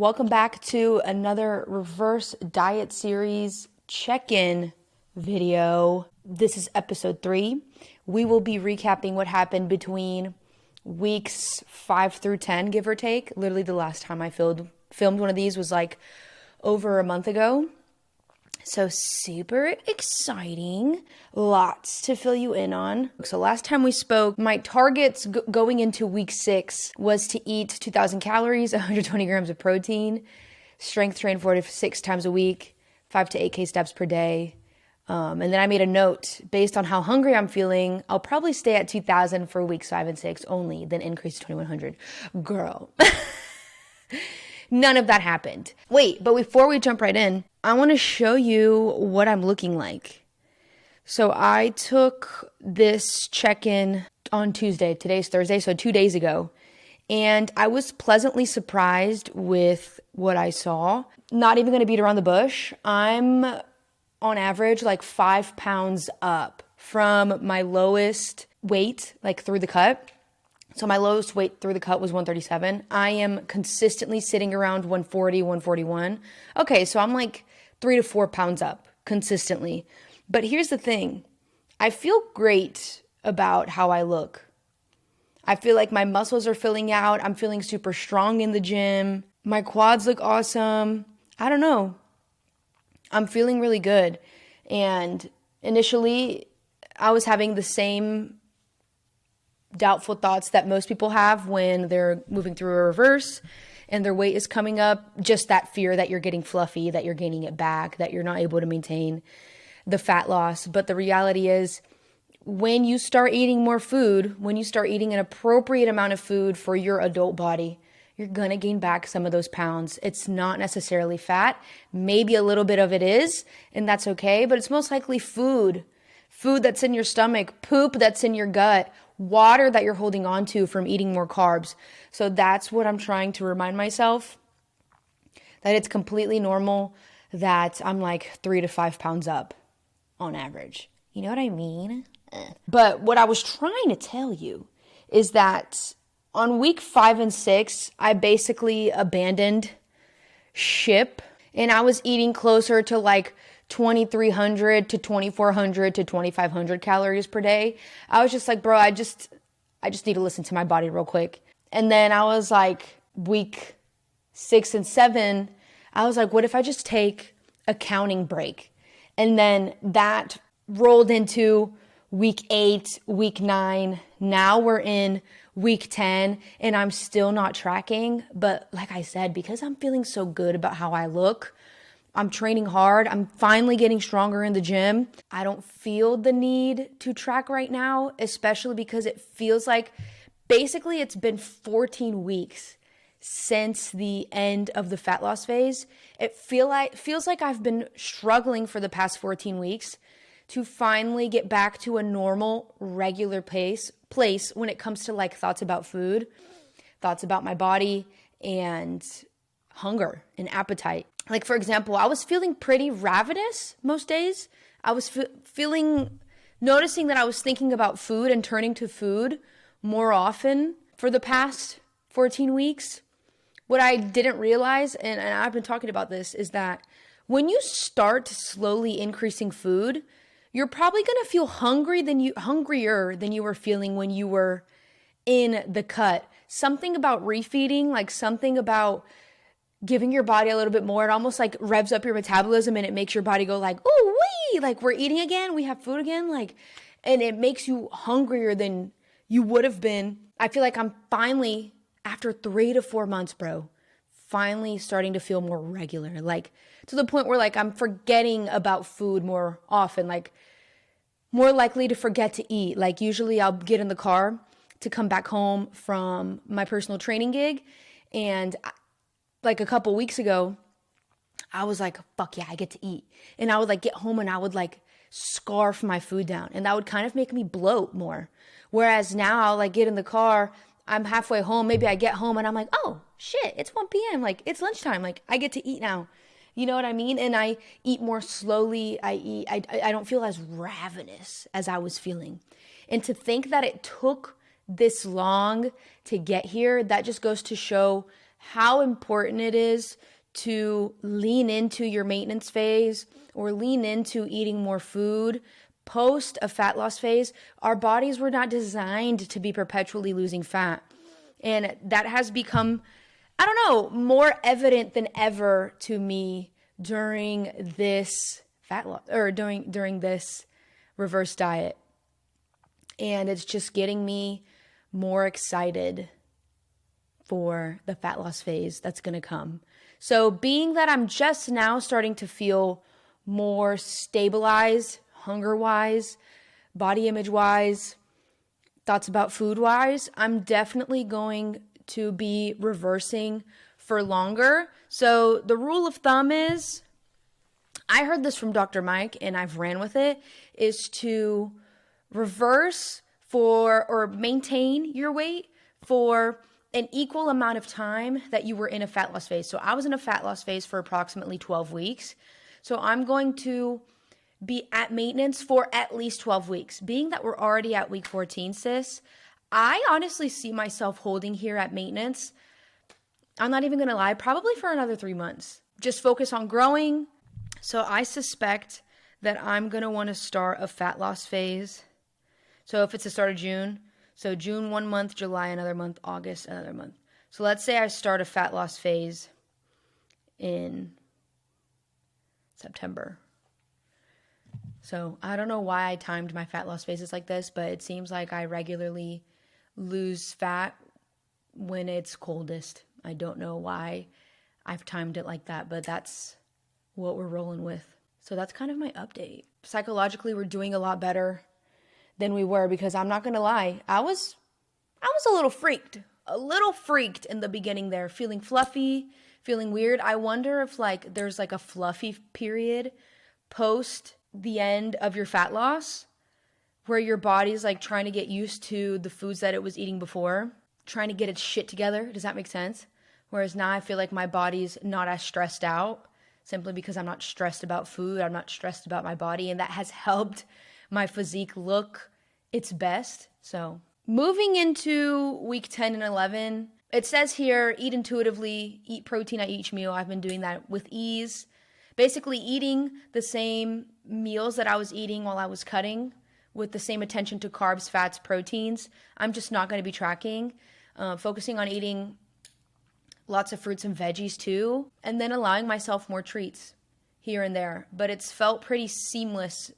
Welcome back to another reverse diet series check-in video. This is episode 3. We will be recapping what happened between weeks 5 through 10, give or take. Literally the last time I filmed one of these was like over a month ago. So super exciting. Lots to fill you in on. So last time we spoke, my targets going into week 6 was to eat 2,000 calories, 120 grams of protein, strength train 4 to 6 times a week, 5 to 8K steps per day. And then I made a note based on how hungry I'm feeling. I'll probably stay at 2,000 for weeks 5 and 6 only, then increase to 2,100. Girl. None of that happened. Wait, but before we jump right in, I want to show you what I'm looking like. So I took this check-in on Tuesday. Today's Thursday, so 2 days ago. And I was pleasantly surprised with what I saw. Not even going to beat around the bush. I'm on average like 5 pounds up from my lowest weight, like through the cut. So my lowest weight through the cut was 137. I am consistently sitting around 140, 141. Okay, so I'm like 3 to 4 pounds up consistently. But here's the thing. I feel great about how I look. I feel like my muscles are filling out. I'm feeling super strong in the gym. My quads look awesome. I don't know. I'm feeling really good. And initially, I was having the same doubtful thoughts that most people have when they're moving through a reverse and their weight is coming up. Just that fear that you're getting fluffy, that you're gaining it back, that you're not able to maintain the fat loss. But the reality is, when you start eating more food, when you start eating an appropriate amount of food for your adult body, you're going to gain back some of those pounds. It's not necessarily fat. Maybe a little bit of it is, and that's okay. But it's most likely food that's in your stomach, poop that's in your gut, water that you're holding on to from eating more carbs. So that's what I'm trying to remind myself, that it's completely normal that I'm like 3 to 5 pounds up on average. You know what I mean? But what I was trying to tell you is that on week 5 and 6, I basically abandoned ship and I was eating closer to like 2,300 to 2,400 to 2,500 calories per day. I was just like, bro, I just need to listen to my body real quick. And then I was like, week 6 and 7, I was like, what if I just take a counting break? And then that rolled into week 8, week 9. Now we're in week 10 and I'm still not tracking. But like I said, because I'm feeling so good about how I look, I'm training hard. I'm finally getting stronger in the gym. I don't feel the need to track right now, especially because it feels like basically it's been 14 weeks since the end of the fat loss phase. It feels like I've been struggling for the past 14 weeks to finally get back to a normal, regular place when it comes to like thoughts about food, thoughts about my body, and hunger and appetite. Like, for example, I was feeling pretty ravenous most days. I was noticing that I was thinking about food and turning to food more often for the past 14 weeks. What I didn't realize, and I've been talking about this, is that when you start slowly increasing food, you're probably going to feel hungrier than you were feeling when you were in the cut. Something about refeeding, like something about giving your body a little bit more, it almost like revs up your metabolism and it makes your body go like, ooh wee, like we're eating again, we have food again, like, and it makes you hungrier than you would have been. I feel like I'm finally, after 3 to 4 months, bro, finally starting to feel more regular, like to the point where like I'm forgetting about food more often, like more likely to forget to eat. Like usually I'll get in the car to come back home from my personal training gig, and like a couple weeks ago, I was like, fuck yeah, I get to eat. And I would like get home and I would like scarf my food down, and that would kind of make me bloat more. Whereas now I'll like get in the car, I'm halfway home, maybe I get home and I'm like, oh shit, it's 1 p.m. Like it's lunchtime. Like I get to eat now. You know what I mean? And I eat more slowly. I don't feel as ravenous as I was feeling. And to think that it took this long to get here, that just goes to show how important it is to lean into your maintenance phase or lean into eating more food post a fat loss phase. Our bodies were not designed to be perpetually losing fat. And that has become, I don't know, more evident than ever to me during this fat loss or during this reverse diet. And it's just getting me more excited for the fat loss phase that's going to come. So being that I'm just now starting to feel more stabilized, hunger-wise, body image-wise, thoughts about food-wise, I'm definitely going to be reversing for longer. So the rule of thumb is, I heard this from Dr. Mike and I've ran with it, is to reverse for or maintain your weight for an equal amount of time that you were in a fat loss phase. So I was in a fat loss phase for approximately 12 weeks. So I'm going to be at maintenance for at least 12 weeks. Being that we're already at week 14, sis, I honestly see myself holding here at maintenance. I'm not even going to lie, probably for another 3 months. Just focus on growing. So I suspect that I'm going to want to start a fat loss phase. So if it's the start of June, so June 1 month, July another month, August another month. So let's say I start a fat loss phase in September. So I don't know why I timed my fat loss phases like this, but it seems like I regularly lose fat when it's coldest. I don't know why I've timed it like that, but that's what we're rolling with. So that's kind of my update. Psychologically, we're doing a lot better than we were, because I'm not going to lie, I was a little freaked in the beginning there, feeling fluffy, feeling weird. I wonder if there's a fluffy period post the end of your fat loss where your body's trying to get used to the foods that it was eating before, trying to get its shit together. Does that make sense? Whereas now I feel like my body's not as stressed out simply because I'm not stressed about food. I'm not stressed about my body, and that has helped my physique look its best. So moving into week 10 and 11, it says here, eat intuitively, eat protein at each meal. I've been doing that with ease. Basically eating the same meals that I was eating while I was cutting with the same attention to carbs, fats, proteins. I'm just not going to be tracking, focusing on eating lots of fruits and veggies too, and then allowing myself more treats here and there. But it's felt pretty seamless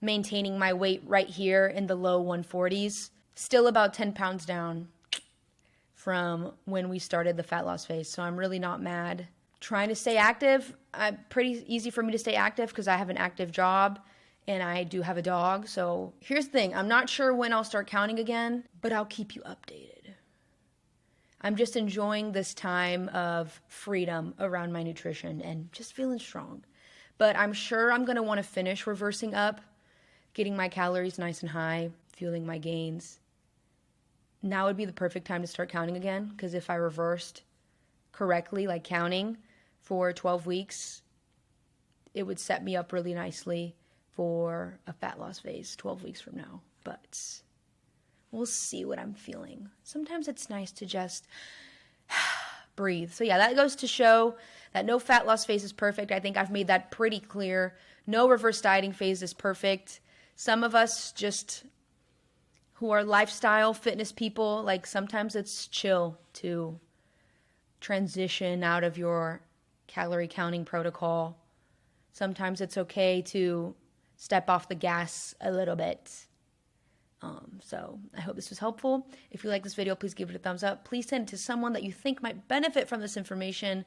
maintaining my weight right here in the low 140s. Still about 10 pounds down from when we started the fat loss phase. So I'm really not mad. Trying to stay active. Pretty easy for me to stay active because I have an active job and I do have a dog. So here's the thing. I'm not sure when I'll start counting again, but I'll keep you updated. I'm just enjoying this time of freedom around my nutrition and just feeling strong. But I'm sure I'm going to want to finish reversing up, getting my calories nice and high, fueling my gains. Now would be the perfect time to start counting again, because if I reversed correctly, counting for 12 weeks, it would set me up really nicely for a fat loss phase 12 weeks from now. But we'll see what I'm feeling. Sometimes it's nice to just breathe. So yeah, that goes to show that no fat loss phase is perfect. I think I've made that pretty clear. No reverse dieting phase is perfect. Some of us just who are lifestyle fitness people, sometimes it's chill to transition out of your calorie counting protocol. Sometimes it's okay to step off the gas a little bit. So I hope this was helpful. If you like this video, please give it a thumbs up. Please send it to someone that you think might benefit from this information.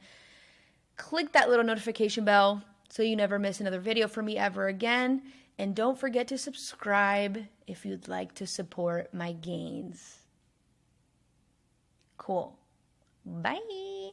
Click that little notification bell so you never miss another video from me ever again. And don't forget to subscribe if you'd like to support my gains. Cool. Bye.